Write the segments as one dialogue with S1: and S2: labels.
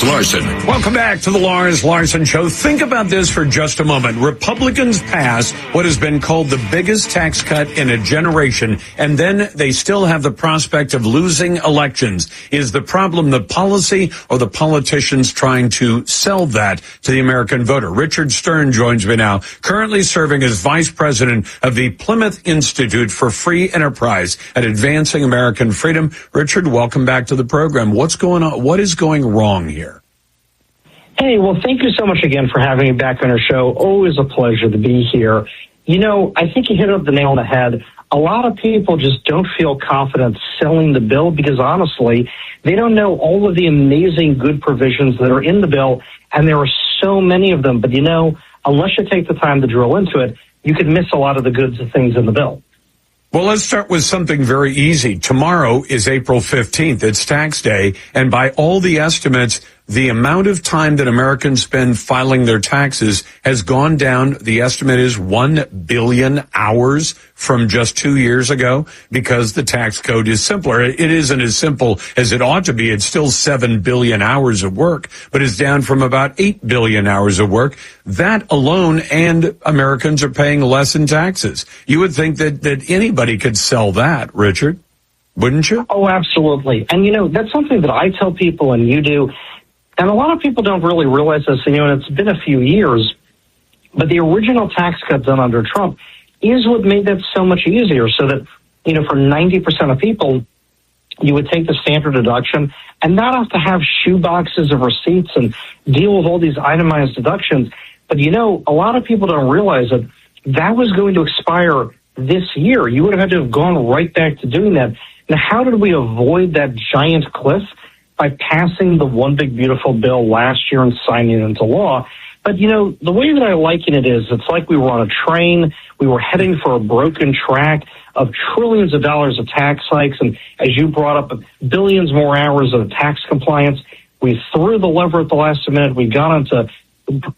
S1: Larson.
S2: Welcome back to the Larson Show. Think about this for just a moment. Republicans pass what has been called the biggest tax cut in a generation, and then they still have the prospect of losing elections. Is the problem the policy or the politicians trying to sell that to the American voter? Richard Stern joins me now, currently serving as vice president of the Plymouth Institute for Free Enterprise at Advancing American Freedom. Richard, welcome back to the program. What's going on? What is going wrong here?
S3: Hey, well, thank you so much again for having me back on our show. Always a pleasure to be here. You know, I think you hit up the nail on the head. A lot of people just don't feel confident selling the bill because, honestly, they don't know all of the amazing good provisions that are in the bill, and there are so many of them. But, you know, unless you take the time to drill into it, you could miss a lot of the good things in the bill.
S2: Well, let's start with something very easy. Tomorrow is April 15th. It's tax day. And by all the estimates, the amount of time that Americans spend filing their taxes has gone down. The estimate is 1 billion hours from just 2 years ago because the tax code is simpler. It isn't as simple as it ought to be. It's still 7 billion hours of work, but it's down from about 8 billion hours of work. That alone, and Americans are paying less in taxes. You would think that anybody could sell that, Richard, wouldn't you?
S3: Oh, absolutely. And, you know, that's something that I tell people and you do. And a lot of people don't really realize this, and, you know, it's been a few years, but the original tax cut done under Trump is what made that so much easier, so that, you know, for 90% of people, you would take the standard deduction and not have to have shoe boxes of receipts and deal with all these itemized deductions. But, you know, a lot of people don't realize that that was going to expire this year. You would have had to have gone right back to doing that. Now, how did we avoid that giant cliff? By passing the One Big Beautiful bill last year and signing it into law. But, you know, the way that I liken it is it's like we were on a train. We were heading for a broken track of trillions of dollars of tax hikes. And as you brought up, billions more hours of tax compliance. We threw the lever at the last minute. We got onto a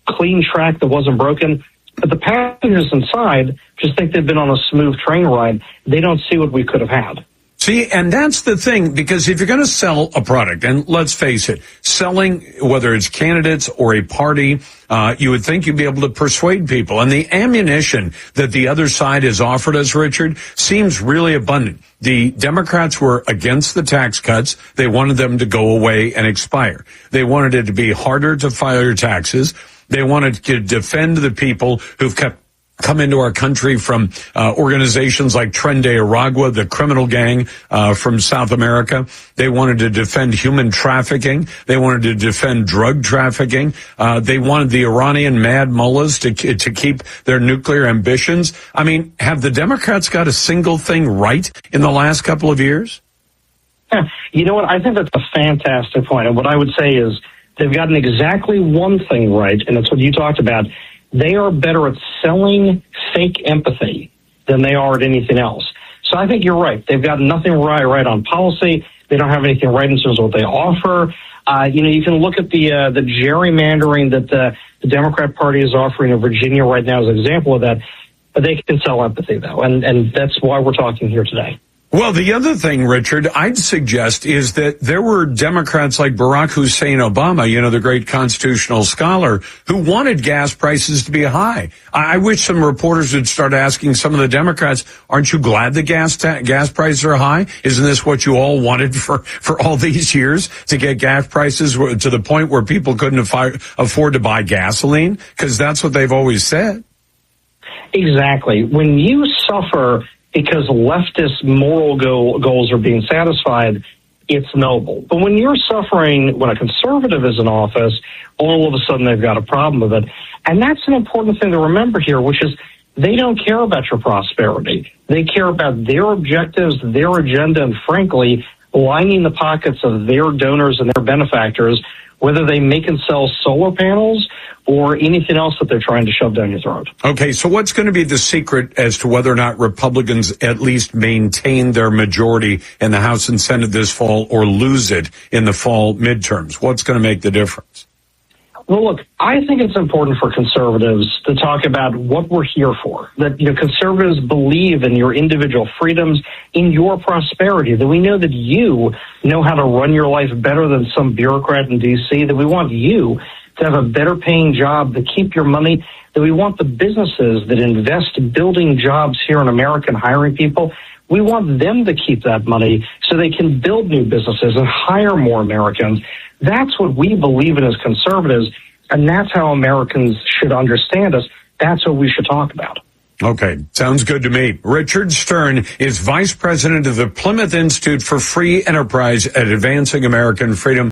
S3: clean track that wasn't broken. But the passengers inside just think they've been on a smooth train ride. They don't see what we could have had.
S2: See, and that's the thing, because if you're going to sell a product, and let's face it, selling, whether it's candidates or a party, you would think you'd be able to persuade people. And the ammunition that the other side has offered us, Richard, seems really abundant. The Democrats were against the tax cuts. They wanted them to go away and expire. They wanted it to be harder to file your taxes. They wanted to defend the people who've come into our country from organizations like Tren de Aragua, the criminal gang from South America. They wanted to defend human trafficking. They wanted to defend drug trafficking. They wanted the Iranian mad mullahs to keep their nuclear ambitions. I mean, have the Democrats got a single thing right in the last couple of years?
S3: Yeah, you know what? I think that's a fantastic point. And what I would say is they've gotten exactly one thing right, and it's what you talked about. They are better at selling fake empathy than they are at anything else. So I think you're right. They've got nothing right on policy. They don't have anything right in terms of what they offer. You know, you can look at the gerrymandering that the Democrat Party is offering in Virginia right now as an example of that. But they can sell empathy, though, and that's why we're talking here today.
S2: Well, the other thing, Richard, I'd suggest is that there were Democrats like Barack Hussein Obama, you know, the great constitutional scholar, who wanted gas prices to be high. I wish some reporters would start asking some of the Democrats, aren't you glad the gas prices are high? Isn't this what you all wanted for all these years, to get gas prices to the point where people couldn't afford to buy gasoline? Because that's what they've always said.
S3: Exactly. When you suffer because leftist moral goals are being satisfied, it's noble. But when you're suffering, when a conservative is in office, all of a sudden they've got a problem with it. And that's an important thing to remember here, which is they don't care about your prosperity. They care about their objectives, their agenda, and frankly, lining the pockets of their donors and their benefactors, whether they make and sell solar panels or anything else that they're trying to shove down your throat.
S2: Okay, so what's going to be the secret as to whether or not Republicans at least maintain their majority in the House and Senate this fall or lose it in the fall midterms? What's going to make the difference?
S3: Well, look, I think it's important for conservatives to talk about what we're here for. That, conservatives believe in your individual freedoms, in your prosperity, that we know that you know how to run your life better than some bureaucrat in D.C., that we want you to have a better paying job, to keep your money, that we want the businesses that invest building jobs here in America and hiring people, we want them to keep that money so they can build new businesses and hire more Americans. That's what we believe in as conservatives, and that's how Americans should understand us. That's what we should talk about.
S2: Okay, sounds good to me. Richard Stern is Vice President of the Plymouth Institute for Free Enterprise at Advancing American Freedom.